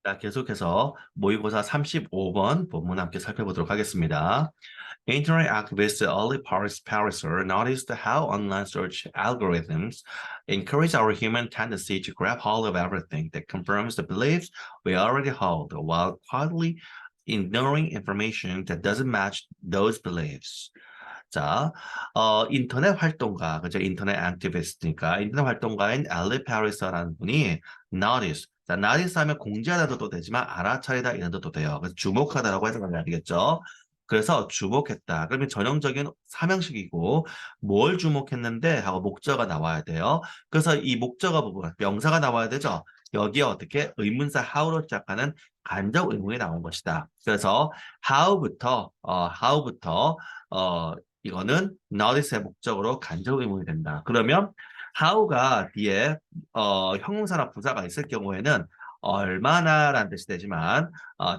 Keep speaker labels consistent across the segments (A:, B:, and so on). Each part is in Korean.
A: 자, 계속해서 모의고사 35번 본문 함께 살펴보도록 하겠습니다. Internet activist Ali Pariser noticed how online search algorithms encourage our human tendency to grab hold of everything that confirms the beliefs we already hold, while quietly ignoring information that doesn't match those beliefs. 자, 인터넷 활동가, 그죠? 인터넷 액티비스트니까 인터넷 활동가인 엘리 파리서라는 분이 notice, 자, notice 하면 공지하다도 되지만 알아차리다 이런 뜻도 돼요. 그래서 주목하다라고 해석하면 되겠죠. 그래서 주목했다. 그러면 전형적인 사명식이고 뭘 주목했는데 하고 목적어가 나와야 돼요. 그래서 이 목적어 부분, 명사가 나와야 되죠. 여기에 어떻게 의문사 how로 시작하는 간접 의문이 나온 것이다. 그래서 how부터 이거는 notice의 목적으로 간접 의문이 된다. 그러면 how가 뒤에 형용사나 부사가 있을 경우에는 얼마나라는 뜻이 되지만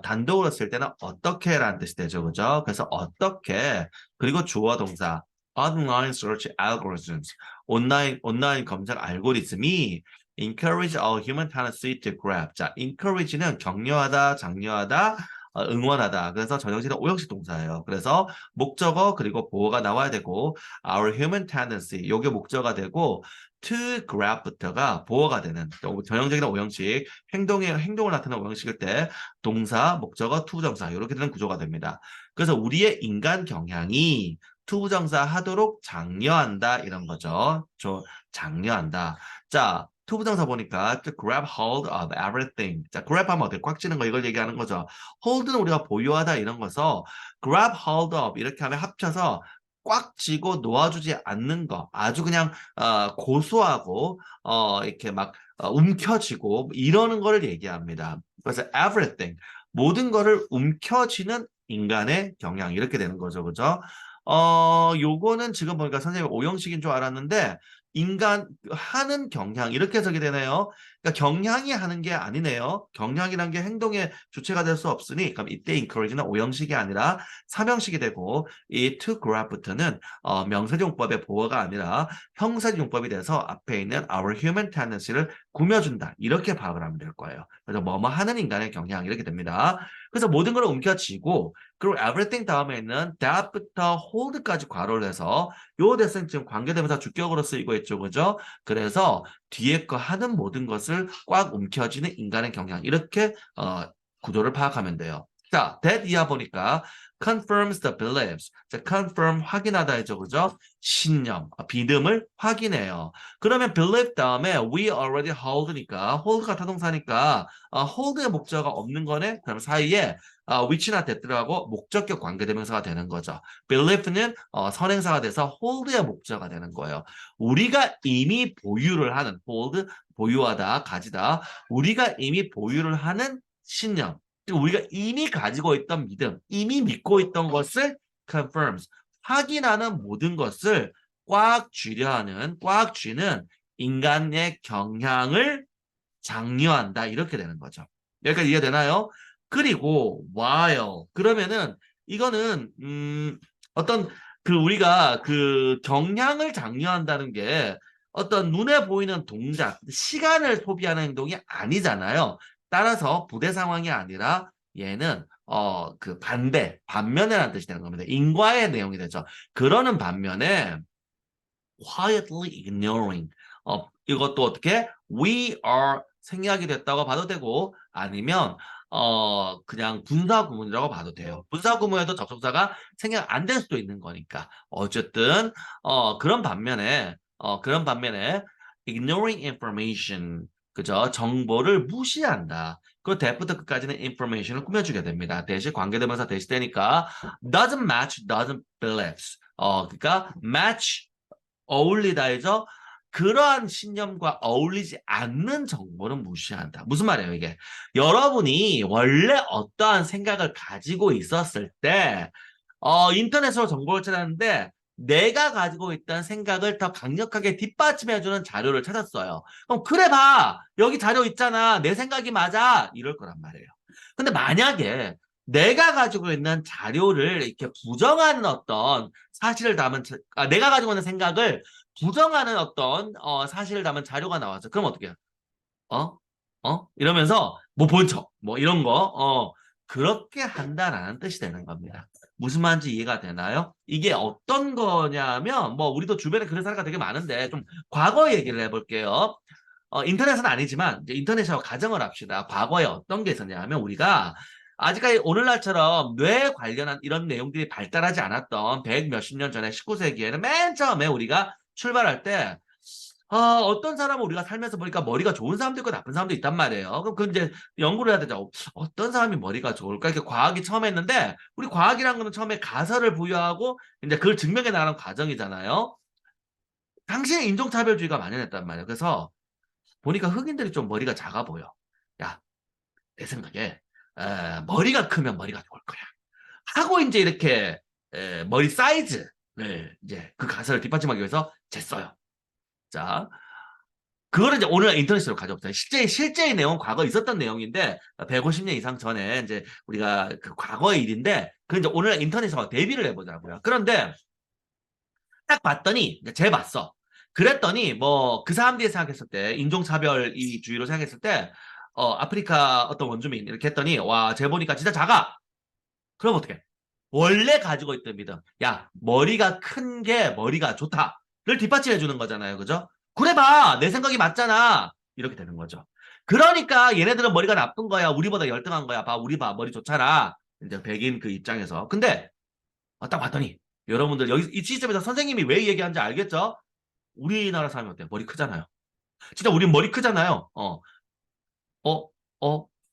A: 단독으로 쓸 때는 어떻게라는 뜻이 되죠. 그죠? 그래서 어떻게 그리고 주어 동사 online search algorithms 온라인 검색 알고리즘이 encourage our human tendency to grab. 자, encourage는 격려하다, 장려하다, 응원하다. 그래서 전형식은 오형식 동사예요. 그래서 목적어 그리고 보어가 나와야 되고 our human tendency 요게 목적어가 되고 to grab부터가 보어가 되는 전형적인 오형식 행동을 나타내는 오형식일 때 동사, 목적어, 투부정사 이렇게 되는 구조가 됩니다. 그래서 우리의 인간 경향이 투부정사 하도록 장려한다 이런 거죠. 장려한다. 자, 투부정사 보니까 to grab hold of everything. 자, grab 하면 어떻게 꽉 쥐는 거 이걸 얘기하는 거죠. hold는 우리가 보유하다 이런 거서 grab hold of 이렇게 하면 합쳐서 꽉 쥐고 놓아주지 않는 거 아주 그냥 고소하고 이렇게 막 움켜쥐고 이러는 거를 얘기합니다. 그래서 everything 모든 거를 움켜쥐는 인간의 경향 이렇게 되는 거죠, 그죠? 요거는 지금 보니까 선생님 오형식인 줄 알았는데 인간 하는 경향 이렇게 해석이 되네요. 그러니까 경향이 하는 게 아니네요. 경향이란 게 행동의 주체가 될 수 없으니 그럼 이때 encourage는 오형식이 아니라 삼형식이 되고 이 to grab부터는 명사용법의 보어가 아니라 형사용법이 돼서 앞에 있는 our human tendency를 꾸며준다. 이렇게 파악을 하면 될 거예요. 그래서 뭐뭐 하는 인간의 경향 이렇게 됩니다. 그래서 모든 걸 움켜쥐고 그리고 everything 다음에 있는 that부터 hold까지 괄호를 해서 요 대신 지금 관계대명사 주격으로 쓰이고 있죠. 그죠? 그래서 뒤에 거 하는 모든 것을 꽉 움켜쥐는 인간의 경향 이렇게 구조를 파악하면 돼요. 자, that 이하 보니까 confirms the beliefs. 자, confirm 확인하다 했죠. 그죠? 신념, 믿음을 확인해요. 그러면 belief 다음에 we already hold니까 hold가 타동사니까 hold의 목적어가 없는 거네. 그럼 사이에 which나 that라고 목적격 관계대명사가 되는 거죠. belief는 선행사가 돼서 hold의 목적어가 되는 거예요. 우리가 이미 보유를 하는 hold, 보유하다, 가지다. 우리가 이미 보유를 하는 신념. 우리가 이미 가지고 있던 믿음, 이미 믿고 있던 것을 confirms, 확인하는 모든 것을 꽉 쥐는 인간의 경향을 장려한다. 이렇게 되는 거죠. 여기까지 이해되나요? 그리고 while 그러면은 이거는 어떤 우리가 그 경향을 장려한다는 게 어떤 눈에 보이는 동작, 시간을 소비하는 행동이 아니잖아요. 따라서 부대 상황이 아니라 얘는 그 반면에라는 뜻이 되는 겁니다. 인과의 내용이 되죠. 그러는 반면에 quietly ignoring 이것도 어떻게 we are 생략이 됐다고 봐도 되고 아니면 그냥 분사 구문이라고 봐도 돼요. 분사 구문에도 접속사가 생략 안 될 수도 있는 거니까 어쨌든 그런 반면에 ignoring information 그죠? 정보를 무시한다. 그 대부터 끝까지는 information을 꾸며주게 됩니다. 대신 관계대명사 대시되니까 doesn't match, doesn't believe. 그러니까 match 어울리다에서 그러한 신념과 어울리지 않는 정보는 무시한다. 무슨 말이에요, 이게? 여러분이 원래 어떠한 생각을 가지고 있었을 때, 인터넷으로 정보를 찾았는데, 내가 가지고 있던 생각을 더 강력하게 뒷받침해주는 자료를 찾았어요. 그럼, 그래 봐! 여기 자료 있잖아. 내 생각이 맞아! 이럴 거란 말이에요. 근데 만약에 내가 가지고 있는 자료를 이렇게 부정하는 어떤 사실을 담은, 내가 가지고 있는 생각을 부정하는 어떤 사실을 담은 자료가 나와서 그럼 어떻게 해요? 어? 이러면서 못 본 척, 뭐 이런 거, 그렇게 한다라는 뜻이 되는 겁니다. 무슨 말인지 이해가 되나요? 이게 어떤 거냐면, 뭐, 우리도 주변에 그런 사례가 되게 많은데, 좀 과거 얘기를 해볼게요. 인터넷은 아니지만, 이제 인터넷하고 가정을 합시다. 과거에 어떤 게 있었냐면, 우리가 아직까지 오늘날처럼 뇌 관련한 이런 내용들이 발달하지 않았던 100 몇십 년 전에 19세기에는 맨 처음에 우리가 출발할 때 어떤 사람은 우리가 살면서 보니까 머리가 좋은 사람도 있고 나쁜 사람도 있단 말이에요. 그럼 그 이제 연구를 해야 되죠. 어떤 사람이 머리가 좋을까? 이렇게 과학이 처음 했는데, 우리 과학이란 거는 처음에 가설을 부여하고 이제 그걸 증명해 나가는 과정이잖아요. 당시에 인종차별주의가 만연했단 말이에요. 그래서 보니까 흑인들이 좀 머리가 작아 보여. 야, 내 생각에 머리가 크면 머리가 좋을 거야. 하고 이제 이렇게 머리 사이즈를 이제 그 가설을 뒷받침하기 위해서 쟀어요. 자, 그거를 이제 오늘 인터넷으로 가져왔어요. 실제의 내용은 과거 있었던 내용인데, 150년 이상 전에 이제 우리가 그 과거의 일인데, 그 이제 오늘 인터넷에서 대비를 해보자고요. 그런데 딱 봤더니, 이제 재봤어. 그랬더니, 뭐, 그 사람들이 생각했을 때, 인종차별 이 주의로 생각했을 때, 아프리카 어떤 원주민 이렇게 했더니, 와, 재보니까 진짜 작아. 그럼 어떡해? 원래 가지고 있던 믿음. 야, 머리가 큰 게 머리가 좋다를 뒷받침해 주는 거잖아요. 그죠? 그래 봐. 내 생각이 맞잖아. 이렇게 되는 거죠. 그러니까 얘네들은 머리가 나쁜 거야. 우리보다 열등한 거야. 봐, 우리 봐. 머리 좋잖아. 이제 백인 그 입장에서. 근데 딱 봤더니 여러분들 여기 이 시점에서 선생님이 왜 얘기하는지 알겠죠? 우리나라 사람이 어때요? 머리 크잖아요. 진짜 우리 머리 크잖아요. 어,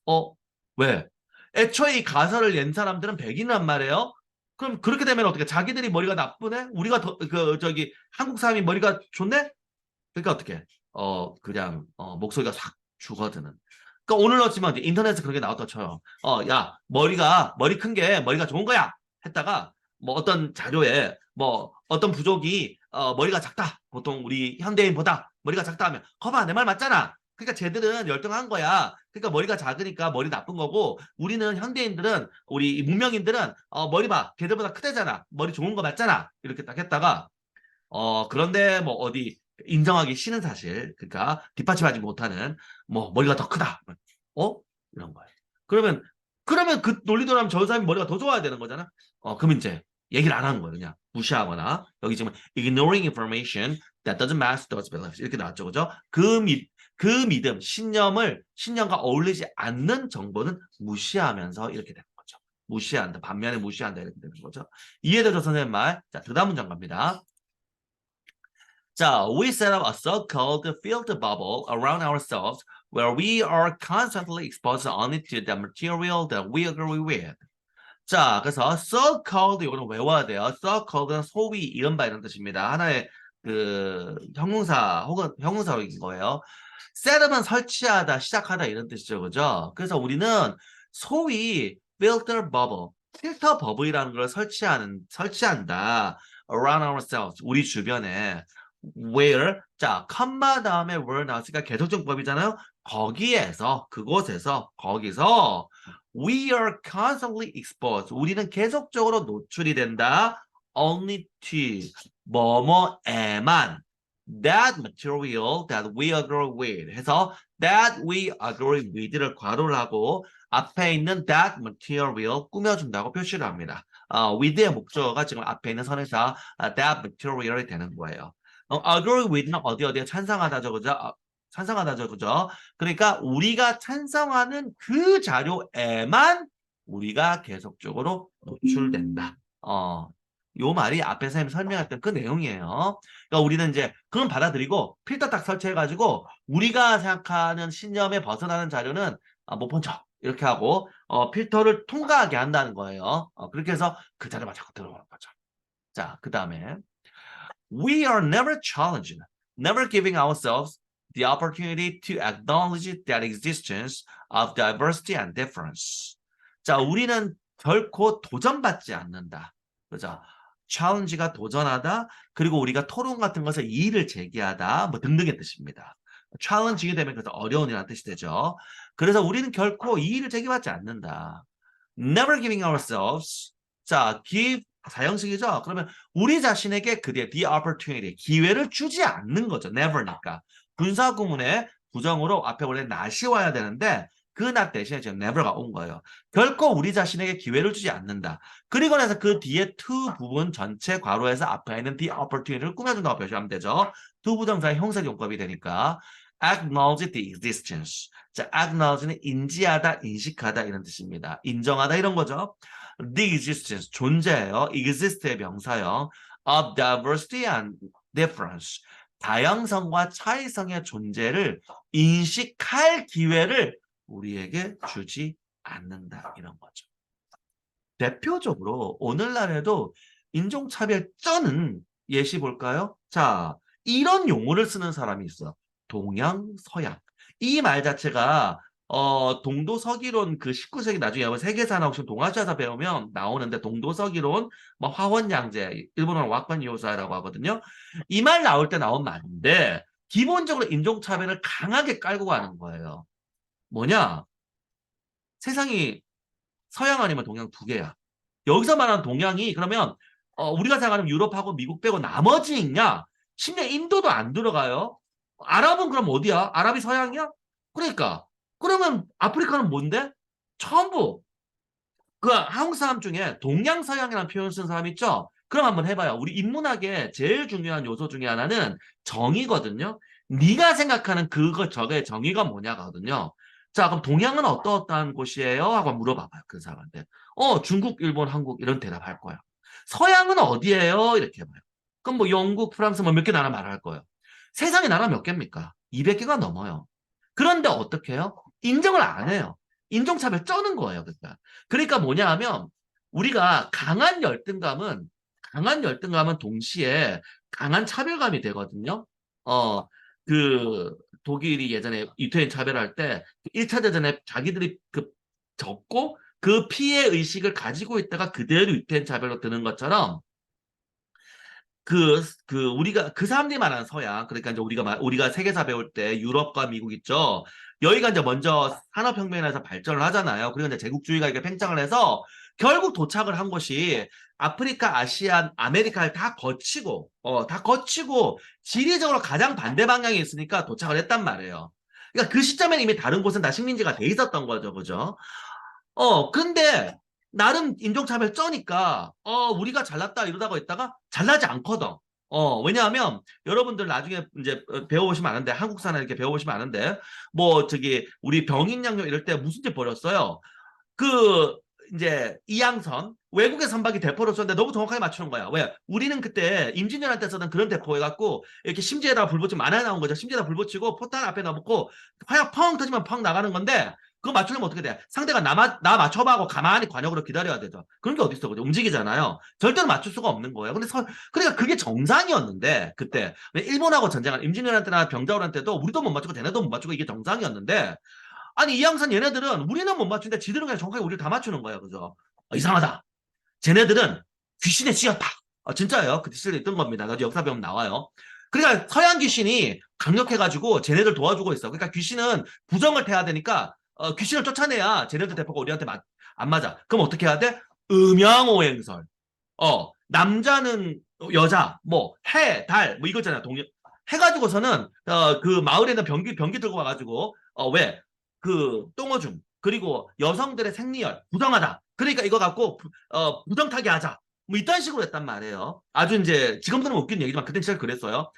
A: 어, 왜? 애초에 이 가설을 낸 사람들은 백인이란 말이에요. 그럼 그렇게 되면 어떻게? 자기들이 머리가 나쁘네? 우리가 더, 한국 사람이 머리가 좋네? 그러니까 어떻게? 그냥, 목소리가 싹 죽어드는. 그러니까 오늘 어찌면 인터넷에 그런 게 나왔다 쳐요. 야, 머리 큰 게 머리가 좋은 거야! 했다가, 뭐 어떤 자료에, 뭐 어떤 부족이, 머리가 작다. 보통 우리 현대인보다 머리가 작다 하면, 거봐, 내 말 맞잖아. 그러니까 쟤들은 열등한 거야. 그러니까 머리가 작으니까 머리 나쁜 거고, 우리는 현대인들은, 우리 문명인들은, 머리 봐. 걔들보다 크대잖아. 머리 좋은 거 맞잖아. 이렇게 딱 했다가, 그런데 뭐 어디 인정하기 싫은 사실, 그러니까 뒷받침하지 못하는 뭐 머리가 더 크다. 어? 이런 거예요. 그러면 그 논리대로 하면 저 사람이 머리가 더 좋아야 되는 거잖아. 그럼 이제 얘기를 안 하는 거예요. 그냥 무시하거나 여기 지금 ignoring information that doesn't match those beliefs 이렇게 나왔죠, 그죠? 그 믿음, 신념과 어울리지 않는 정보는 무시하면서 이렇게 되는 거죠. 무시한다. 반면에 무시한다 이렇게 되는 거죠. 이해되죠, 선생님 말? 자, 그 다음 문장 갑니다. 자, we set up a so-called filter bubble around ourselves where we are constantly exposed only to the material that we agree with. 자, 그래서 so-called 이거는 외워야 돼요. so-called는 소위, 이른바 이런 뜻입니다. 하나의 그 형용사 혹은 형용사인 거예요. setup은 설치하다, 시작하다 이런 뜻이죠. 그죠? 그래서 우리는 소위 filter bubble, 필터 버블이라는 걸 설치한다. around ourselves, 우리 주변에. where, 자, 컴마 다음에 where 나왔으니까 계속적법이잖아요. 거기서 we are constantly exposed. 우리는 계속적으로 노출이 된다. only to 뭐뭐에만 that material that we agree with 해서 that we agree with를 괄호를 하고 앞에 있는 that material 꾸며준다고 표시를 합니다. with의 목적어가 지금 앞에 있는 선에서 that material이 되는 거예요. agree with는 어디에 찬성하다죠, 그죠? 찬성하다죠, 그죠? 그러니까 우리가 찬성하는 그 자료에만 우리가 계속적으로 노출된다. 요 말이 앞에 선생님이 설명했던 그 내용이에요. 그러니까 우리는 이제 그건 받아들이고 필터 딱 설치해가지고 우리가 생각하는 신념에 벗어나는 자료는 못 본 척 이렇게 하고 필터를 통과하게 한다는 거예요. 그렇게 해서 그 자료만 자꾸 들어오는 거죠. 자, 그 다음에 we are never challenged, never giving ourselves the opportunity to acknowledge the existence of diversity and difference. 자, 우리는 결코 도전받지 않는다. 그죠? challenge가 도전하다, 그리고 우리가 토론 같은 것에 이의를 제기하다, 뭐 등등의 뜻입니다. challenge가 되면 그래서 어려운이라는 뜻이 되죠. 그래서 우리는 결코 이의를 제기받지 않는다. never giving ourselves, 자, give 사형식이죠. 그러면 우리 자신에게 그의 the opportunity, 기회를 주지 않는 거죠. never니까. 분사 구문에 부정으로 앞에 원래 not이 와야 되는데 그 not 대신에 지금 never가 온 거예요. 결코 우리 자신에게 기회를 주지 않는다. 그리고 나서 그 뒤에 to 부분 전체 괄호에서 앞에 있는 the opportunity를 꾸며준다고 표시하면 되죠. 두 부정사의 형사 용법이 되니까 acknowledge the existence. 자, acknowledge는 인지하다, 인식하다 이런 뜻입니다. 인정하다 이런 거죠. The existence, 존재예요. exist의 명사요. of diversity and difference. 다양성과 차이성의 존재를 인식할 기회를 우리에게 주지 않는다. 이런 거죠. 대표적으로 오늘날에도 인종차별 쩌는 예시 볼까요? 자, 이런 용어를 쓰는 사람이 있어. 동양, 서양. 이 말 자체가 동도서기론 그 19세기 나중에 세계사나 혹시 동아시아사 배우면 나오는데 동도서기론, 뭐 화원양제, 일본어로 왁관이오사라고 하거든요. 이 말 나올 때 나온 말인데 기본적으로 인종차별을 강하게 깔고 가는 거예요. 뭐냐? 세상이 서양 아니면 동양 두 개야. 여기서 말하는 동양이 그러면 우리가 생각하는 유럽하고 미국 빼고 나머지 있냐? 심지어 인도도 안 들어가요. 아랍은 그럼 어디야? 아랍이 서양이야? 그러니까 그러면 아프리카는 뭔데? 전부 그 한국 사람 중에 동양 서양이라는 표현을 쓴 사람 있죠? 그럼 한번 해봐요. 우리 인문학의 제일 중요한 요소 중에 하나는 정의거든요. 네가 생각하는 그거 저거의 정의가 뭐냐거든요. 자, 그럼 동양은 어떠어떠한 곳이에요? 하고 물어봐봐요. 그 사람한테. 중국, 일본, 한국 이런 대답할 거야. 서양은 어디예요? 이렇게 해봐요. 그럼 뭐 영국, 프랑스 뭐 몇 개 나라 말할 거예요. 세상에 나라 몇 개입니까? 200개가 넘어요. 그런데 어떻게 해요? 인정을 안 해요. 인종차별 쩌는 거예요. 그러니까 뭐냐 하면 우리가 강한 열등감은 동시에 강한 차별감이 되거든요. 그 독일이 예전에 유태인 차별할 때 1차 대전에 자기들이 적고 그 피해 의식을 가지고 있다가 그대로 유태인 차별로 드는 것처럼 우리가 그 사람들이 말하는 서양, 그러니까 이제 우리가 세계사 배울 때 유럽과 미국 있죠. 여기가 이제 먼저 산업혁명에서 발전을 하잖아요. 그리고 이제 제국주의가 이렇게 팽창을 해서 결국 도착을 한 곳이 아프리카, 아시아, 아메리카를 다 거치고 지리적으로 가장 반대 방향에 있으니까 도착을 했단 말이에요. 그러니까 그 시점에는 이미 다른 곳은 다 식민지가 돼 있었던 거죠. 그죠? 근데 나름 인종차별 쩌니까 우리가 잘났다 이러다가 있다가 잘나지 않거든. 왜냐하면 여러분들 나중에 이제 배워보시면 아는데 한국사나 이렇게 배워보시면 아는데 뭐 저기 우리 병인양요 이럴 때 무슨 짓 벌였어요. 그 이제 이양선 외국의 선박이 대포를 쏘는데 너무 정확하게 맞추는 거야. 왜? 우리는 그때 임진왜란 때 쓰던 그런 대포 해갖고 이렇게 심지에다가 불 붙이면 만화에 나온 거죠. 심지에다 불 붙이고 포탄 앞에 넣어놓고 화약 펑 터지면 펑 나가는 건데 그거 맞추려면 어떻게 돼? 상대가 나 맞춰봐 하고 가만히 관역으로 기다려야 되죠. 그런 게 어디 있어? 그죠? 움직이잖아요. 절대로 맞출 수가 없는 거예요. 그러니까 그게 정상이었는데 그때 일본하고 전쟁한 임진왜란 때나 병자호란 때도 우리도 못 맞추고 쟤네도 못 맞추고 이게 정상이었는데 아니 이양선 얘네들은 우리는 못 맞추는데 지들은 그냥 정확하게 우리를 다 맞추는 거예요. 그죠? 이상하다. 쟤네들은 귀신에 씌었다. 진짜예요. 그 디스를 있던 겁니다. 나도 역사 배우면 나와요. 그러니까 서양 귀신이 강력해가지고 쟤네들 도와주고 있어. 그러니까 귀신은 부정을 태야 되니까 귀신을 쫓아내야 쟤네들 대포가 우리한테 안 맞아. 그럼 어떻게 해야 돼? 음양오행설. 남자는 여자, 뭐 해, 달, 뭐 이거잖아. 해가지고서는 그 마을에 있는 병기 들고 와가지고 왜? 그 똥오줌 그리고 여성들의 생리열 부정하다. 그러니까 이거 갖고 부정타기 하자. 뭐 이딴 식으로 했단 말이에요. 아주 이제 지금들은 웃긴 얘기지만 그땐 진짜 그랬어요.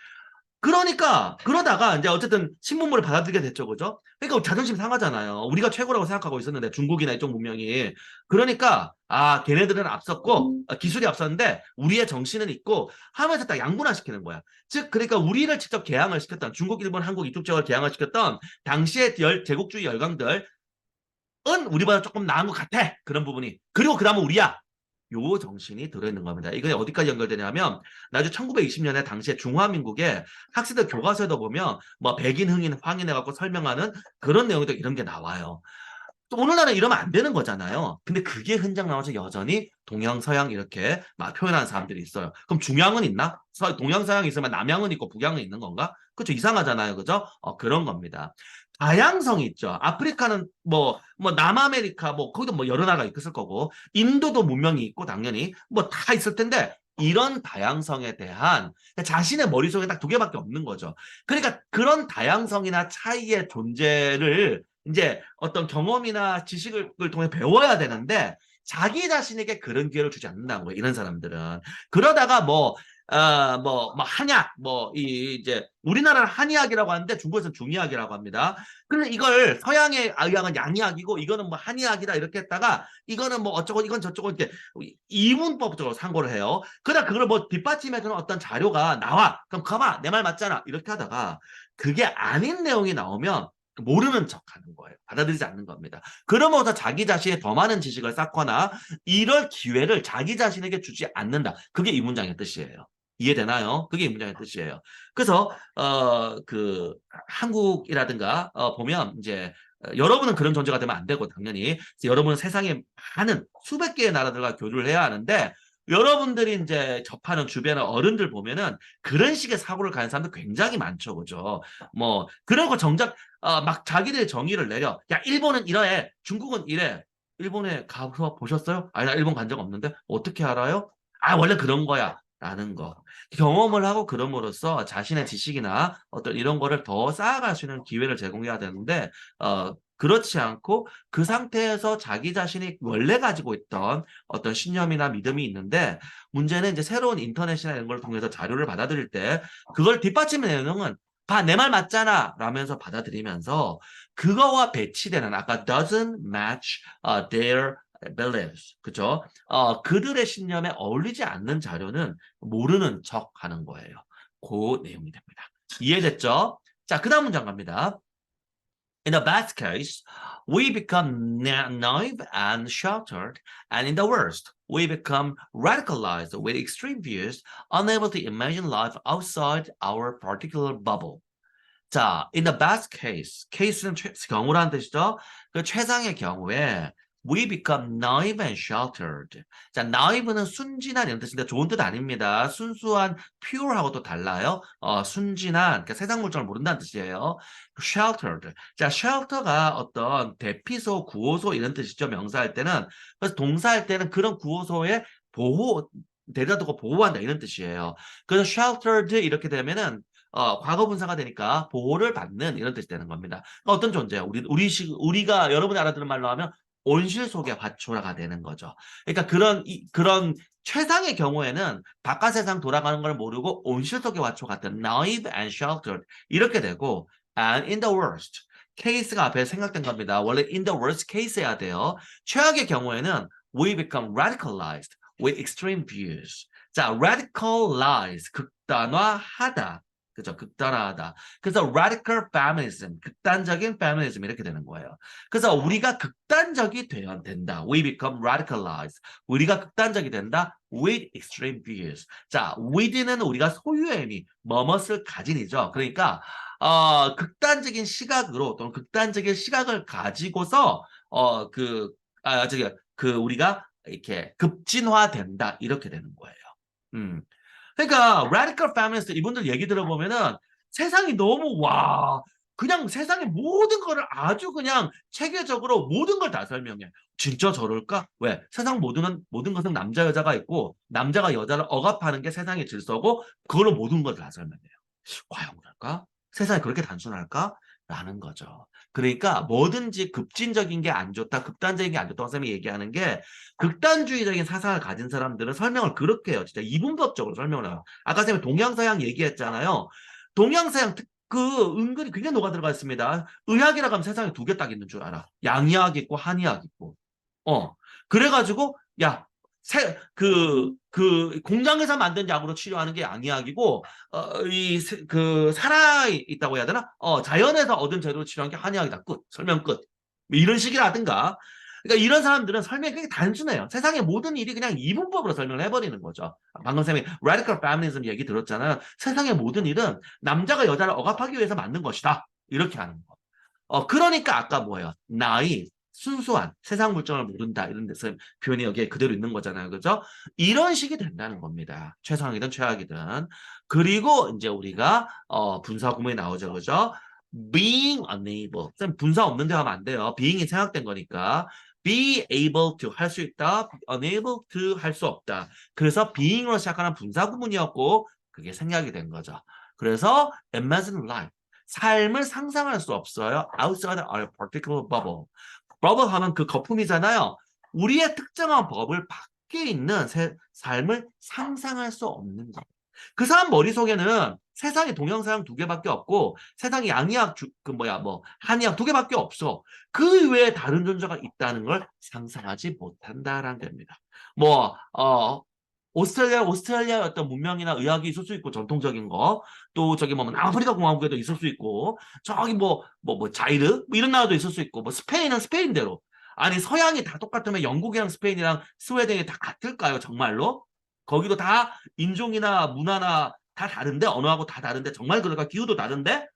A: 그러니까 그러다가 이제 어쨌든 신문물을 받아들이게 됐죠, 그죠? 그러니까 자존심 상하잖아요. 우리가 최고라고 생각하고 있었는데 중국이나 이쪽 문명이 그러니까 걔네들은 앞섰고 기술이 앞섰는데 우리의 정신은 있고 하면서 딱 양분화시키는 거야. 즉 그러니까 우리를 직접 개항을 시켰던 중국, 일본, 한국 이쪽 지역을 개항을 시켰던 당시의 제국주의 열강들은 우리보다 조금 나은 것 같아. 그런 부분이. 그리고 그 다음은 우리야. 요 정신이 들어있는 겁니다. 이게 어디까지 연결되냐면 나중에 1920년에 당시에 중화민국의 학생들 교과서에도 보면 뭐 백인, 흑인, 황인 해갖고 설명하는 그런 내용들 이런 게 나와요. 또 오늘날은 이러면 안 되는 거잖아요. 근데 그게 흔적 나와서 여전히 동양, 서양 이렇게 막 표현하는 사람들이 있어요. 그럼 중양은 있나? 동양, 서양이 있으면 남양은 있고 북양은 있는 건가? 그렇죠. 이상하잖아요. 그죠? 그런 겁니다. 다양성이 있죠. 아프리카는 남아메리카 거기도 뭐 여러 나라가 있을 거고 인도도 문명이 있고 당연히 뭐 다 있을 텐데 이런 다양성에 대한 자신의 머릿속에 딱 두 개밖에 없는 거죠. 그러니까 그런 다양성이나 차이의 존재를 이제 어떤 경험이나 지식을 통해 배워야 되는데 자기 자신에게 그런 기회를 주지 않는다는 거예요. 이런 사람들은. 그러다가 한약, 이제, 우리나라는 한의학이라고 하는데 중국에서는 중의학이라고 합니다. 그런데 이걸 서양의 의학은 양의학이고 이거는 뭐 한의학이다 이렇게 했다가 이거는 뭐 어쩌고 이건 저쩌고 이렇게 이문법적으로 상고를 해요. 그러다 그걸 뭐 뒷받침해주는 어떤 자료가 나와. 그럼 가봐. 내 말 맞잖아. 이렇게 하다가 그게 아닌 내용이 나오면 모르는 척하는 거예요. 받아들이지 않는 겁니다. 그러면서 자기 자신의 더 많은 지식을 쌓거나 이럴 기회를 자기 자신에게 주지 않는다. 그게 이 문장의 뜻이에요. 이해되나요? 그게 이 문장의 뜻이에요. 그래서 한국이라든가 보면 이제 여러분은 그런 존재가 되면 안 되고 당연히 여러분은 세상에 많은 수백 개의 나라들과 교류를 해야 하는데 여러분들이 이제 접하는 주변의 어른들 보면은 그런 식의 사고를 가는 사람들 굉장히 많죠, 그죠? 뭐 그러고 정작 막 자기들의 정의를 내려. 야, 일본은 이래, 중국은 이래. 일본에 가서 보셨어요? 아니, 나 일본 간 적 없는데 어떻게 알아요? 아, 원래 그런 거야. 라는 거. 경험을 하고 그럼으로써 자신의 지식이나 어떤 이런 거를 더 쌓아갈 수 있는 기회를 제공해야 되는데, 그렇지 않고 그 상태에서 자기 자신이 원래 가지고 있던 어떤 신념이나 믿음이 있는데, 문제는 이제 새로운 인터넷이나 이런 걸 통해서 자료를 받아들일 때, 그걸 뒷받침하는 내용은 봐, 내 말 맞잖아. 라면서 받아들이면서, 그거와 배치되는, 아까 doesn't match their beliefs. 그죠? 그들의 신념에 어울리지 않는 자료는 모르는 척 하는 거예요. 그 내용이 됩니다. 이해됐죠? 자, 그 다음 문장 갑니다. In the best case, we become naive and sheltered, and in the worst, we become radicalized with extreme views, unable to imagine life outside our particular bubble. 자, in the best case, case는 경우라는 뜻이죠. 그 최상의 경우에 we become naive and sheltered. 자, naive는 순진한 이런 뜻인데 좋은 뜻 아닙니다. 순수한 pure하고 또 달라요. 순진한, 그러니까 세상 물정을 모른다는 뜻이에요. sheltered. 자, shelter가 어떤 대피소, 구호소 이런 뜻이죠. 명사할 때는. 그래서 동사할 때는 그런 구호소에 보호, 데려다 두고 보호한다 이런 뜻이에요. 그래서 sheltered 이렇게 되면은 과거 분사가 되니까 보호를 받는 이런 뜻이 되는 겁니다. 그러니까 어떤 존재야? 우리가 여러분이 알아듣는 말로 하면 온실 속의 화초라가 되는 거죠. 그러니까 그런 최상의 경우에는 바깥 세상 돌아가는 걸 모르고 온실 속의 화초 같은 naive and sheltered 이렇게 되고 and in the worst case가 앞에 생각된 겁니다. 원래 in the worst case 해야 돼요. 최악의 경우에는 we become radicalized with extreme views. 자, radicalize 극단화하다. 그죠? 극단화하다. 그래서 radical feminism, 극단적인 feminism 이렇게 되는 거예요. 그래서 우리가 극단적이 되어야 된다. We become radicalized. 우리가 극단적이 된다. With extreme views. 자, with는 우리가 소유의 의미, 뭐뭇을 가진이죠. 그러니까 극단적인 시각으로 또는 극단적인 시각을 가지고서 우리가 이렇게 급진화된다 이렇게 되는 거예요. 그러니까 radical feminist 이분들 얘기 들어보면은 세상이 너무 그냥 세상의 모든 거를 아주 그냥 체계적으로 모든 걸 다 설명해. 진짜 저럴까? 왜? 세상 모든 것은 남자 여자가 있고 남자가 여자를 억압하는 게 세상의 질서고 그걸로 모든 걸 다 설명해요. 과연 그럴까? 세상이 그렇게 단순할까? 라는 거죠. 그러니까 뭐든지 급진적인 게 안 좋다, 극단적인 게 안 좋다고 쌤이 얘기하는 게 극단주의적인 사상을 가진 사람들은 설명을 그렇게 해요. 진짜 이분법적으로 설명을 해요. 아까 쌤이 동양서양 얘기했잖아요. 동양서양 은근히 굉장히 녹아 들어가 있습니다. 의학이라고 하면 세상에 두 개 딱 있는 줄 알아. 양의학 있고 한의학 있고. 그래가지고 야 공장에서 만든 약으로 치료하는 게 양의학이고, 살아 있다고 해야 되나? 자연에서 얻은 재료로 치료하는 게 한의학이다. 끝. 설명 끝. 뭐 이런 식이라든가. 그러니까 이런 사람들은 설명이 굉장히 단순해요. 세상의 모든 일이 그냥 이분법으로 설명을 해버리는 거죠. 방금 쌤이 radical feminism 얘기 들었잖아요. 세상의 모든 일은 남자가 여자를 억압하기 위해서 만든 것이다. 이렇게 하는 거. 그러니까 아까 뭐예요? 나이, 순수한 세상 물정을 모른다 이런 데서 표현이 여기에 그대로 있는 거잖아요. 그죠? 이런 식이 된다는 겁니다. 최상이든 최악이든. 그리고 이제 우리가 분사 구문이 나오죠. 그죠? being unable. 쌤 분사 없는 데 하면 안 돼요. being이 생각된 거니까. be able to 할 수 있다. unable to 할 수 없다. 그래서 being으로 시작하는 분사 구문이었고 그게 생략이 된 거죠. 그래서 imagine life. 삶을 상상할 수 없어요. outside our particular bubble. bubble 하면 그 거품이잖아요. 우리의 특정한 버블 밖에 있는 삶을 상상할 수 없는 거. 그 사람 머릿속에는 세상에 동영상 두 개밖에 없고 세상에 양의학 한의학 두 개밖에 없어. 그 이외에 다른 존재가 있다는 걸 상상하지 못한다라는 겁니다. 오스트레일리아의 어떤 문명이나 의학이 있을 수 있고 전통적인 거, 또 저기 아프리카 공화국에도 있을 수 있고, 저기 자이르 이런 나라도 있을 수 있고, 스페인은 스페인대로. 아니 서양이 다 똑같으면 영국이랑 스페인이랑 스웨덴이 다 같을까요 정말로? 거기도 다 인종이나 문화나 다 다른데 언어하고 다 다른데 정말 그럴까? 기후도 다른데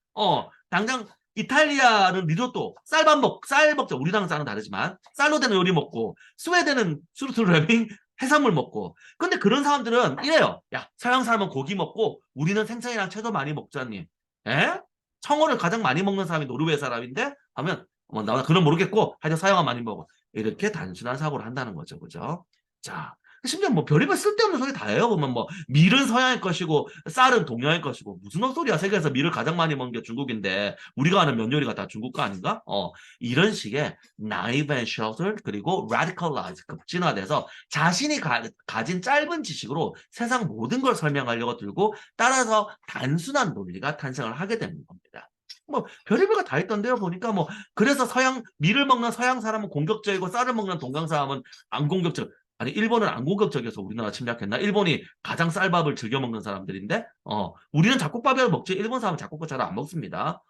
A: 당장 이탈리아는 리조또 쌀 먹자. 우리랑 쌀은 다르지만 쌀로 된 요리 먹고 스웨덴은 수르트레밍 해산물 먹고. 근데 그런 사람들은 이래요. 야, 서양 사람은 고기 먹고 우리는 생선이랑 채소 많이 먹자니. 에? 청어를 가장 많이 먹는 사람이 노르웨이 사람인데 하면 나 그건 모르겠고 하여튼 서양은 많이 먹어. 이렇게 단순한 사고를 한다는 거죠. 그죠? 자, 심지어 별의별 쓸데없는 소리 다 해요. 보면 밀은 서양의 것이고 쌀은 동양의 것이고 무슨 헛소리야. 세계에서 밀을 가장 많이 먹는 게 중국인데 우리가 아는 면 요리가 다 중국 거 아닌가? 이런 식의 naive and sheltered 그리고 radicalized 급진화돼서 자신이 가진 짧은 지식으로 세상 모든 걸 설명하려고 들고 따라서 단순한 논리가 탄생을 하게 되는 겁니다. 별의별 거 다 있던데요. 보니까 그래서 밀을 먹는 서양 사람은 공격적이고 쌀을 먹는 동양 사람은 안 공격적. 아니 일본은 안 공격적이어서 우리나라 침략했나? 일본이 가장 쌀밥을 즐겨 먹는 사람들인데 우리는 잡곡밥을 먹지 일본 사람은 잡곡밥 잘 안 먹습니다.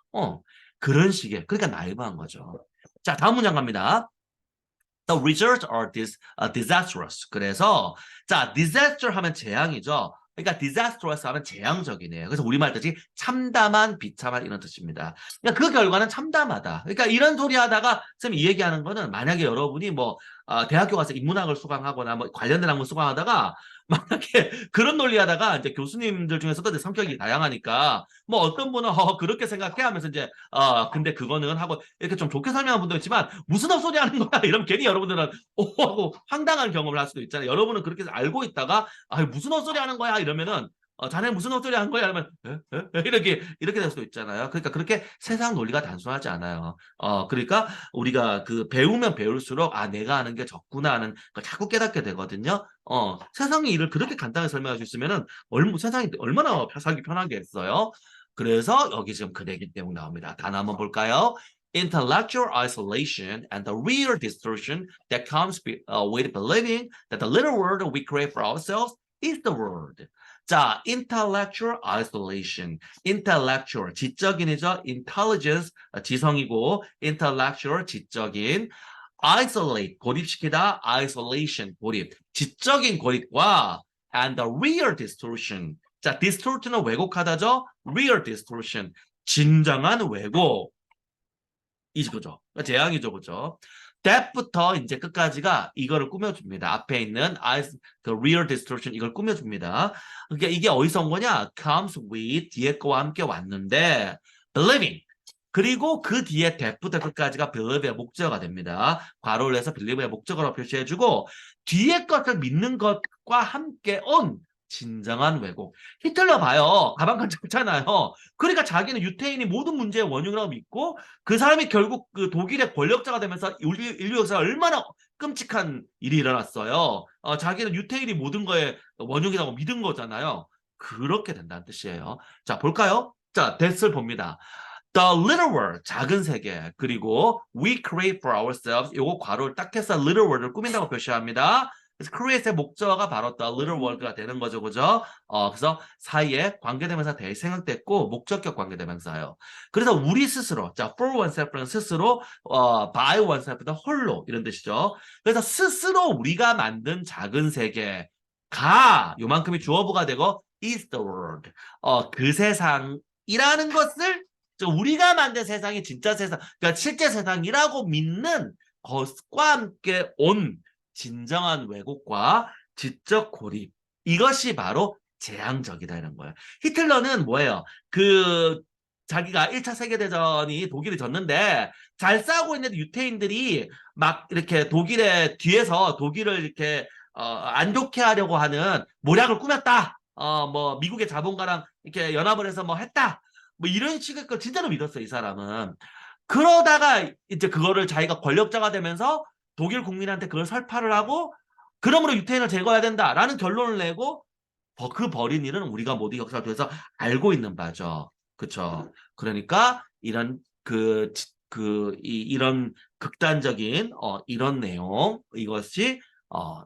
A: 그런 식의 그러니까 나이브한 거죠. 자 다음 문장 갑니다. The results are disastrous. 그래서 자 disaster 하면 재앙이죠. 그러니까 disastrous 하면 재앙적이네요. 그래서 우리말 뜻이 참담한, 비참한 이런 뜻입니다. 그러니까 그 결과는 참담하다. 그러니까 이런 소리 하다가 쌤이 이 얘기하는 거는 만약에 여러분이 대학교 가서 인문학을 수강하거나 관련된 학문 수강하다가 만약에 그런 논리 하다가 이제 교수님들 중에서도 성격이 다양하니까 어떤 분은 그렇게 생각해 하면서 이제 근데 그거는 하고 이렇게 좀 좋게 설명하는 분도 있지만 무슨 헛소리 하는 거야 이러면 괜히 여러분들은 하고 황당한 경험을 할 수도 있잖아요. 여러분은 그렇게 알고 있다가 무슨 헛소리 하는 거야 이러면은 자네 무슨 헛소리 하는 거야 이러면 이렇게 될 수도 있잖아요. 그러니까 그렇게 세상 논리가 단순하지 않아요. 그러니까 우리가 그 배우면 배울수록 내가 아는 게 적구나 하는 걸 자꾸 깨닫게 되거든요. 세상의 일을 그렇게 간단하게 설명할 수 있으면은 세상이 얼마나 살기 편하겠어요. 그래서 여기 지금 그 얘기 내용 나옵니다. 단어 한번 볼까요? Intellectual isolation and the real distortion that comes with believing that the little world we create for ourselves is the world. 자, intellectual isolation. intellectual, 지적인이죠. intelligence, 지성이고 intellectual, 지적인. isolate, 고립시키다. isolation, 고립. 지적인 고립과 and the real distortion. 자, distort는 왜곡하다죠. real distortion, 진정한 왜곡. 이거죠. 재앙이죠, 그죠? that부터 이제 끝까지가 이거를 꾸며줍니다. 앞에 있는 그 real distortion 이걸 꾸며줍니다. 그러니까 이게 어디서 온 거냐? comes with 뒤에 거와 함께 왔는데 believing 그리고 그 뒤에 that부터 끝까지가 believe의 목적어가 됩니다. 괄호를 해서 believe의 목적어로 표시해주고 뒤에 것을 믿는 것과 함께 온 진정한 왜곡. 히틀러 봐요. 가방끈 잡잖아요. 그러니까 자기는 유태인이 모든 문제의 원흉이라고 믿고 그 사람이 결국 그 독일의 권력자가 되면서 인류 역사에 얼마나 끔찍한 일이 일어났어요. 자기는 유태인이 모든 거에 원흉이라고 믿은 거잖아요. 그렇게 된다는 뜻이에요. 자, 볼까요? 자, that을 봅니다. The little world, 작은 세계. 그리고 we create for ourselves. 요거 괄호를 딱 해서 little world을 꾸민다고 표시합니다. 그래서 create의 목적어가 바로 the little world가 되는 거죠, 그죠? 그래서 사이에 관계대명사 대에 생각됐고 목적격 관계대명사예요. 그래서 우리 스스로, 자, for oneself는 스스로, by oneself는 홀로 이런 뜻이죠. 그래서 스스로 우리가 만든 작은 세계가 요만큼이 주어부가 되고 is the world, 그 세상이라는 것을 우리가 만든 세상이 진짜 세상, 그러니까 실제 세상이라고 믿는 것과 함께 온 진정한 왜곡과 지적 고립. 이것이 바로 재앙적이다 이런 거예요. 히틀러는 뭐예요? 자기가 1차 세계대전이 독일이 졌는데 잘 싸우고 있는 유태인들이 막 이렇게 독일의 뒤에서 독일을 이렇게 안 좋게 하려고 하는 모략을 꾸몄다. 미국의 자본가랑 이렇게 연합을 해서 했다. 뭐 이런 식의 걸 진짜로 믿었어요, 이 사람은. 그러다가 이제 그거를 자기가 권력자가 되면서 독일 국민한테 그걸 설파를 하고 그러므로 유태인을 제거해야 된다라는 결론을 내고 그 벌인 일은 우리가 모두 역사를 통해서 알고 있는 바죠. 그쵸? 그러니까 이런 이런 극단적인 이런 내용 이것이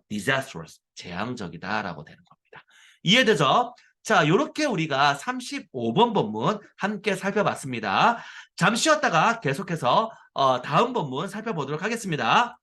A: disastrous 재앙적이다라고 되는 겁니다. 이해되죠? 자, 요렇게 우리가 35번 본문 함께 살펴봤습니다. 잠시 쉬었다가 계속해서 다음 본문 살펴보도록 하겠습니다.